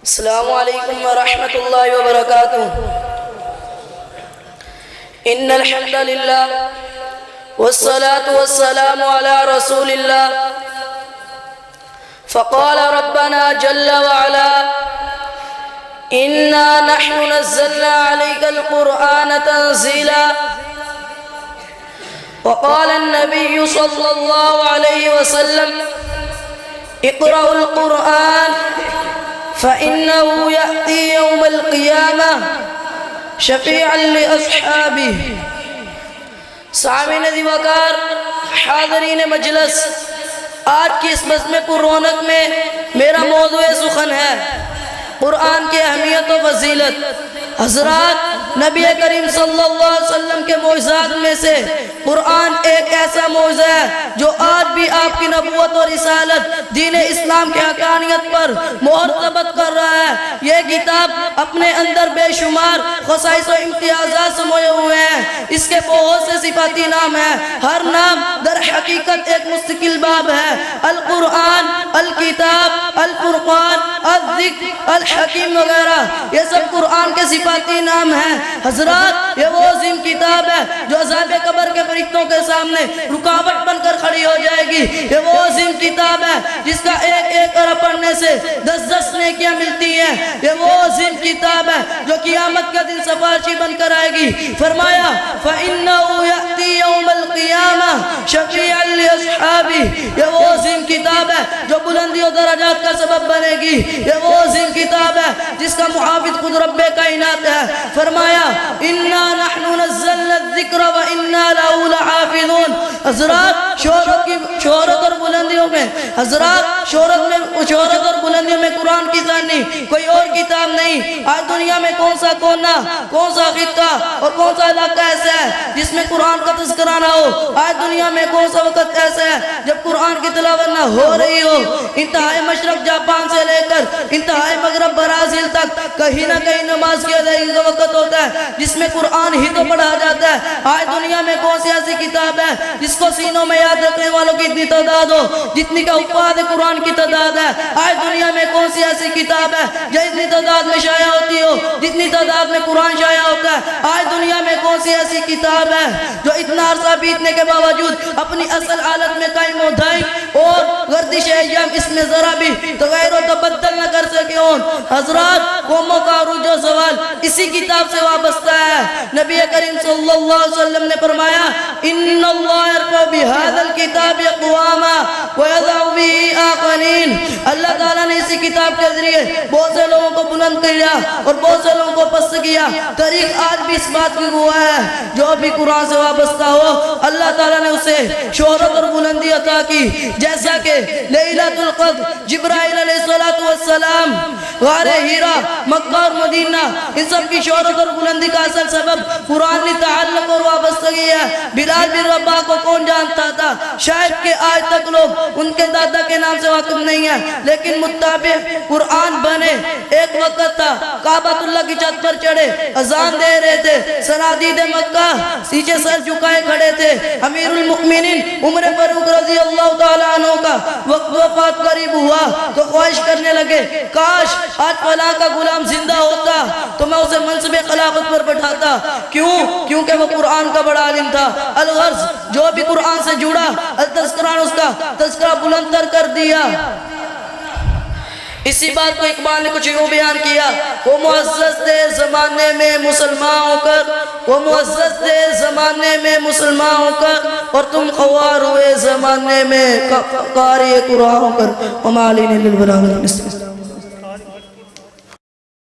السلام علیکم ورحمۃ اللہ وبرکاتہ۔ ان الحمد للہ والصلاة والسلام على رسول اللہ۔ فقال ربنا جل وعلا انا نحن نزلنا عليك القرآن تنزيلا، وقال النبي صلى الله عليه وسلم اقرأوا القرآن فإنه يأتي يوم القيامة شفيعا لأصحابه۔ سامعین عزیز وقار، حاضرین مجلس، آج کی اس بزم پر رونق میں میرا موضوع سخن ہے قرآن کی اہمیت و فضیلت۔ حضرات، نبی کریم صلی اللہ علیہ وسلم کے معجزات میں سے قرآن ایک ایسا معجزہ ہے جو آج بھی آپ کی نبوت اور رسالت دین اسلام کے حقانیت پر مہر ثبت کر رہا ہے۔ یہ کتاب اپنے اندر بے شمار خصائص و امتیازات سموئے ہوئے ہیں۔ اس کے بہت سے صفاتی نام ہیں، ہر نام در حقیقت ایک مستقل باب ہے۔ القرآن، الکتاب، الفرقان، الذکر، الحکیم وغیرہ، یہ سب قرآن کے صفاتی نام ہیں۔ حضرات، یہ وہ عظیم کتاب ہے جو عذاب قبر کے فرشتوں کے سامنے رکاوٹ بن کر کھڑی ہو جائے گی۔ یہ وہ عظیم کتاب ہے جس کا ایک ایک حرف پڑھنے سے 10 نیکیاں ملتی ہیں۔ یہ وہ عظیم کتاب ہے جو قیامت کا دن سفارشی بن کر آئے گی۔ فرمایا فَإِنَّهُ يَأْتِي يَوْمَ الْقِيَامَةِ شَفِيعًا لِأَصْحَابِهِ۔ یہ وہ عظیم کتاب ہے جو بلندی و درجات کا سبب بنے گی۔ یہ وہ عظیم کتاب ہے جس کا محافظ خود رب کائنات ہے۔ فرمایا اِنَّا نَحْنُ نَزَّلْنَا الذِّكْرَ وَإِنَّا لَهُ لَحَافِظُونَ۔ حضرات، شہرت اور بلندیوں میں شہرت اور بلندیوں میں قرآن کی ثانی کوئی اور کتاب نہیں۔ آج دنیا میں کون سا کونا، کون سا خطہ اور کون سا علاقہ ایسا ہے جس میں قرآن کا تذکرہ نہ ہو؟ آج دنیا میں کون سا وقت ایسا ہے جب قرآن کی تلاوت نہ ہو رہی ہو؟ انتہائی مشرق جاپان سے لے کر انتہائی مغرب برازیل تک کہیں نہ کہیں نماز کی ادائیگی کا وقت ہوتا ہے جس میں قرآن ہی تو پڑھا جاتا ہے۔ آج دنیا میں کون سی ایسی کتاب ہے جس کو سینوں میں یاد رکھنے والوں کی اتنی تعداد ہو جتنی کا حفاظ قرآن کی تعداد ہے؟ آج دنیا میں کون سی ایسی کتاب ہے جو اتنی تعداد میں شائع ہوتی ہو جتنی تعداد میں قرآن شائع ہوتا ہے؟ آج دنیا میں کون سی ایسی کتاب ہے جو اتنا عرصہ بیتنے کے باوجود اپنی اصل حالت میں قائم و دائم اور گردش ایام اس میں ذرا بھی تغیر و تبدل نہ کر سکے ہوں؟ حضرات، قوموں کا عروج و زوال اسی کتاب سے وابستہ ہے۔ نبی کریم صلی اللہ علیہ وسلم نے فرمایا ان اللہ یرفع بہذا الکتاب اقواما ویضع بہ آخرین۔ اللہ تعالیٰ نے اسی کتاب کے ذریعے بہت سے لوگوں کو بلند کیا اور بہت سے لوگوں کو پست کیا۔ تاریخ آج بھی اس بات کی گواہ ہے، جو بھی قرآن سے وابستہ ہو اللہ تعالیٰ نے اسے شہرت اور بلندی عطا کی۔ جیسا کہ لیلۃ القدر، جبرائیل علیہ السلام، غار ہیرا، مکہ اور مدینہ، ان سب کی شہرت اور بلندی کا اصل سبب قرآن تعلق اور وابستگی ہے۔ بلال بن رباح کو کون جانتا تھا؟ شاید کہ آج تک لوگ ان کے دادا کے نام سے واقف نہیں ہیں، لیکن متابع قرآن بنے۔ ایک وقت تھا کعبۃ اللہ کی چھت پر چڑھے اذان دے رہے تھے، صنادید مکہ نیچے سر جھکائے کھڑے تھے۔ امیر المؤمنین عمر فاروق رضی اللہ تعالیٰ عنہ کا وقت وفات قریب ہوا تو خواہش کرنے لگے کاش آج فلاں کا غلام زندہ ہوتا تو میں اسے منصب خلافت پر بٹھاتا۔ کیونکہ وہ قرآن کا بڑا عالم تھا۔ الغرض، جو بھی قرآن سے جڑا التذکرہ نے اس کا تذکرہ بلند تر کر دیا۔ اسی بات کو اقبال نے کچھ یوں بیان کیا وہ معزز تھے زمانے میں مسلمان ہو کر، وہ معزز تھے زمانے میں مسلمان ہو کر، اور تم خوار ہوئے زمانے میں قاری قرآن ہو کر۔ وما علینا الا البلاغ المبین۔